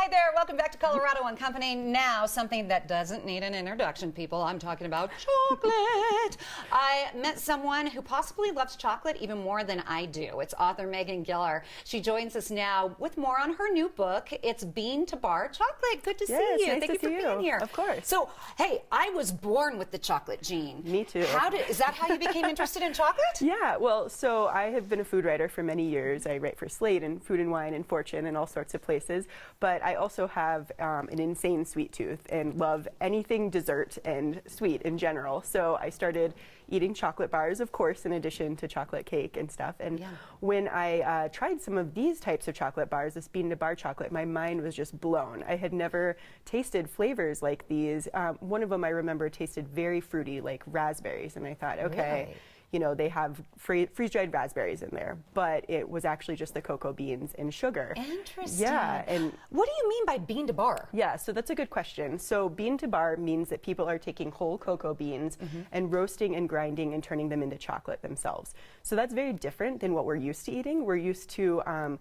there, welcome back to Colorado and Company. Now, something that doesn't need an introduction, people. I'm talking about chocolate. I met someone who possibly loves chocolate even more than I do. It's author Megan Giller. She joins us now with more on her new book. It's Bean to Bar Chocolate. Good to see you. Nice Thank you for being here. Of course. So, hey, I was born with the chocolate gene. Me too. Is that how you became interested in chocolate? Yeah, well, so I have been a food writer for many years. I write for Slate and Food and Wine and Fortune and all sorts of places. But I also have an insane sweet tooth and love anything dessert and sweet in general. So I started eating chocolate bars, of course, in addition to chocolate cake and stuff. And when I tried some of these types of chocolate bars, this bean to bar chocolate, my mind was just blown. I had never tasted flavors like these. One of them I remember tasted very fruity, like raspberries. And I thought, okay. Really? You know, they have freeze-dried raspberries in there, but it was actually just the cocoa beans and sugar. Interesting. Yeah. And what do you mean by bean to bar? Yeah, so that's a good question. So bean to bar means that people are taking whole cocoa beans and roasting and grinding and turning them into chocolate themselves. So that's very different than what we're used to eating. We're used to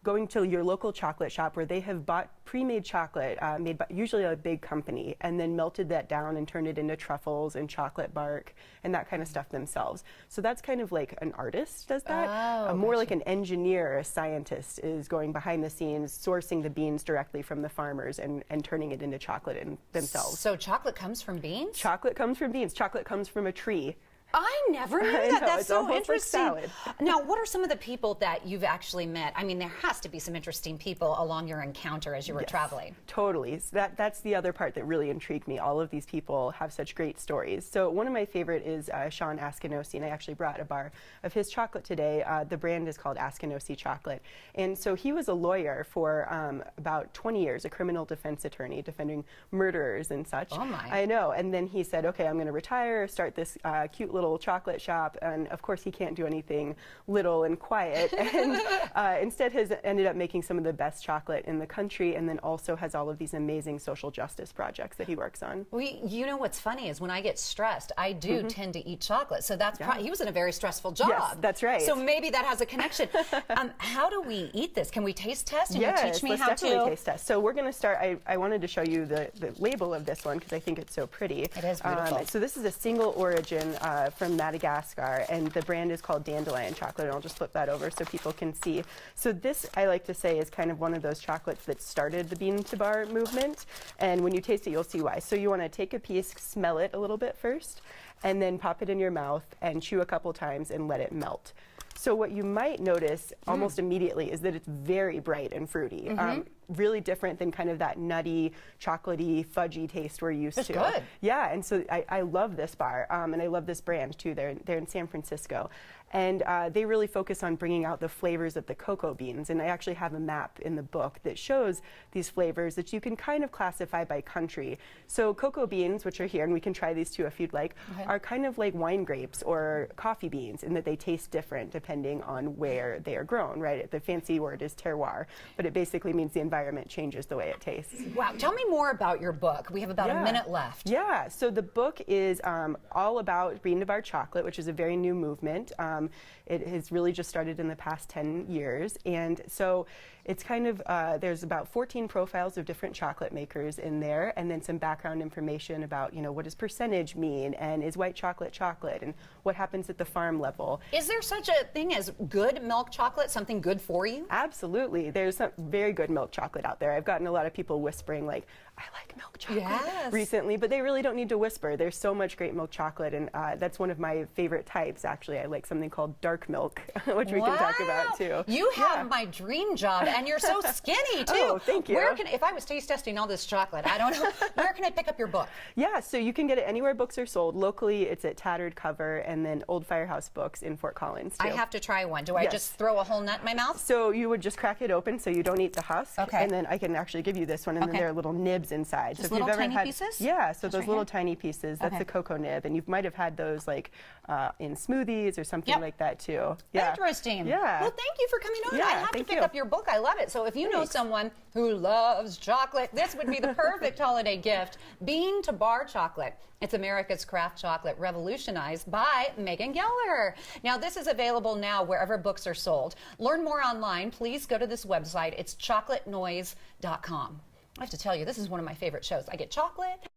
going to your local chocolate shop where they have bought pre-made chocolate made by usually a big company and then melted that down and turned it into truffles and chocolate bark and that kind of stuff themselves. So that's kind of like an artist does that. More like an engineer, a scientist is going behind the scenes, sourcing the beans directly from the farmers and turning it into chocolate themselves. So chocolate comes from beans? Chocolate comes from beans. Chocolate comes from a tree. I never knew that. That's so interesting. Like salad. Now, what are some of the people that you've actually met? I mean, there has to be some interesting people along your encounter as you were traveling. Totally. So that's the other part that really intrigued me. All of these people have such great stories. So one of my favorite is Sean Askinosie, and I actually brought a bar of his chocolate today. The brand is called Askinosie Chocolate. And so he was a lawyer for about 20 years, a criminal defense attorney defending murderers and such. Oh my. I know. And then he said, okay, I'm going to retire, start this cute little chocolate shop, and of course he can't do anything little and quiet, and instead has ended up making some of the best chocolate in the country, and then also has all of these amazing social justice projects that he works on. Well, you know what's funny is when I get stressed, I do tend to eat chocolate. So that's he was in a very stressful job. Yes, that's right. So maybe that has a connection. How do we eat this? Can we taste test? And Yes, you teach me let's how definitely to taste test. So we're going to start. I wanted to show you the label of this one because I think it's so pretty. It is beautiful. So this is a single origin from Madagascar, and the brand is called Dandelion Chocolate, and I'll just flip that over so people can see. So this, I like to say, is kind of one of those chocolates that started the bean to bar movement, and when you taste it, you'll see why. So you want to take a piece, smell it a little bit first, and then pop it in your mouth and chew a couple times and let it melt. So what you might notice almost immediately is that it's very bright and fruity. Really different than kind of that nutty, chocolatey, fudgy taste we're used to. Good. Yeah, and so I love this bar, and I love this brand too. They're in San Francisco. And they really focus on bringing out the flavors of the cocoa beans. And I actually have a map in the book that shows these flavors that you can kind of classify by country. So cocoa beans, which are here, and we can try these too if you'd like, are kind of like wine grapes or coffee beans in that they taste different depending on where they are grown, right? The fancy word is terroir, but it basically means the environment changes the way it tastes. Wow, tell me more about your book. We have about a minute left. Yeah, so the book is all about bean to bar chocolate, which is a very new movement. It has really just started in the past 10 years, and so it's kind of, there's about 14 profiles of different chocolate makers in there, and then some background information about, you know, what does percentage mean, and is white chocolate chocolate, and what happens at the farm level. Is there such a thing as good milk chocolate, something good for you? Absolutely. There's some very good milk chocolate out there. I've gotten a lot of people whispering, like, I like milk chocolate recently, but they really don't need to whisper. There's so much great milk chocolate, and that's one of my favorite types, actually. I like something called dark milk, which we can talk about, too. You have my dream job, and you're so skinny, too. Oh, thank you. If I was taste testing all this chocolate, I don't know, where can I pick up your book? Yeah, so you can get it anywhere books are sold. Locally, it's at Tattered Cover and then Old Firehouse Books in Fort Collins, too. I have to try one. Do I just throw a whole nut in my mouth? So you would just crack it open so you don't eat the husk. Okay. And then I can actually give you this one, and then there are little nibs inside. Just so little tiny pieces? Yeah, so those little tiny pieces, that's the cocoa nib, and you might have had those like in smoothies or something like that too. Yeah. Interesting. Yeah. Well, thank you for coming on. Yeah, I have to pick up your book. I love love it. So if you know someone who loves chocolate, this would be the perfect holiday gift. Bean to Bar Chocolate. It's America's craft chocolate revolutionized by Megan Geller. Now, this is available now wherever books are sold. Learn more online. Please go to this website. It's chocolatenoise.com. I have to tell you, this is one of my favorite shows. I get chocolate.